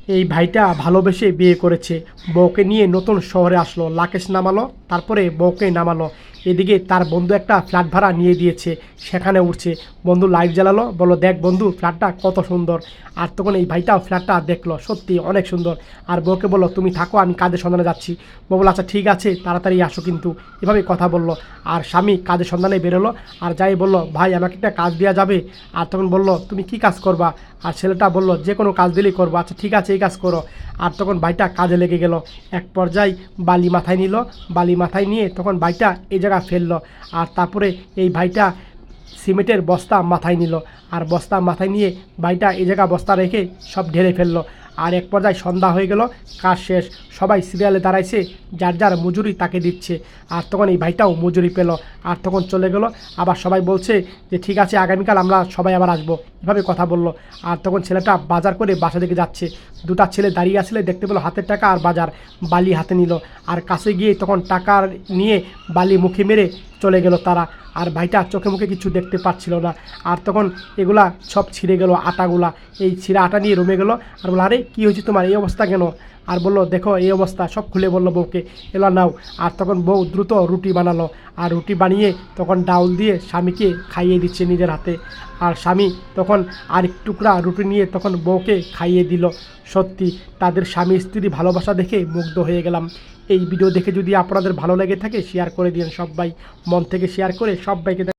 এই ভাইটা ভালোবেসে বিয়ে করেছে, বউকে নিয়ে নতুন শহরে আসলো, লাকেশ নামালো, তারপরে বউকে নামালো। এদিকে তার বন্ধু একটা ফ্ল্যাট ভাড়া নিয়ে দিয়েছে, সেখানে উঠছে। বন্ধু লাইট জ্বালালো, বললো দেখ বন্ধু ফ্ল্যাটটা কত সুন্দর। আর তখন এই ভাইটাও ফ্ল্যাটটা দেখলো, সত্যি অনেক সুন্দর। আর বউকে বললো তুমি থাকো, আমি কাজের সন্ধানে যাচ্ছি। বউ বললো আচ্ছা ঠিক আছে, তাড়াতাড়ি আসো কিন্তু। এভাবে কথা বললো। আর স্বামী কাজের সন্ধানে বেরোলো, আর যাই বললো ভাই আমাকে একটা কাজ দেওয়া যাবে। আর তখন বললো তুমি কি কাজ করবা? আর ছেলেটা বলল যে কোনো কাজ দিলেই করবো। আচ্ছা ঠিক আছে এই কাজ করো। আর তখন ভাইটা কাজে লেগে গেল। এক পর্যায়ে বালি মাথায় নিল, বালি মাথায় নিয়ে তখন ভাইটা এই জায়গা ফেললো। আর তারপরে এই ভাইটা সিমেন্টের বস্তা মাথায় নিল, আর বস্তা মাথায় নিয়ে ভাইটা এই জায়গা বস্তা রেখে সব ঢেলে ফেললো। আর এক পর্যায়ে সন্ধ্যা হয়ে গেল, কাজ শেষ, সবাই সিরিয়ালে দাঁড়াইছে, যার যার মজুরি তাকে দিচ্ছে। আর তখন এই ভাইটাও মজুরি পেল, আর তখন চলে গেল। আবার সবাই বলছে যে ঠিক আছে আগামীকাল আমরা সবাই আবার আসবো, এভাবে কথা বললো। আর তখন ছেলেটা বাজার করে বাসা দিকে যাচ্ছে। দুটা ছেলে দাঁড়িয়ে আসলে দেখতে পেলো হাতের টাকা আর বাজার, বালি হাতে নিল। আর কাছে গিয়ে তখন টাকা নিয়ে বালি মুখে মেরে চলে গেল তারা। আর ভাইটা চোখে মুখে কিছু দেখতে পাচ্ছিল না। আর তখন এগুলা সব ছিঁড়ে গেল আটাগুলা, এই ছিঁড়া আটা নিয়ে রুমে গেল। আর বললো আরে কী হয়েছে তোমার, এই অবস্থা কেন? আর বললো দেখো এই অবস্থা, সব খুলে বললো বউকে, এলো নাও। আর তখন বউ দ্রুত রুটি বানালো, আর রুটি বানিয়ে তখন ডাউল দিয়ে স্বামীকে খাইয়ে দিচ্ছে নিজের হাতে। আর স্বামী তখন আরেক টুকরা রুটি নিয়ে তখন বউকে খাইয়ে দিল। সত্যি তাদের স্বামী স্ত্রী ভালোবাসা দেখে মুগ্ধ হয়ে গেলাম। এই ভিডিও দেখে যদি আপনাদের ভালো লেগে থাকে শেয়ার করে দিন সবাই, মন থেকে শেয়ার করে সবাইকে।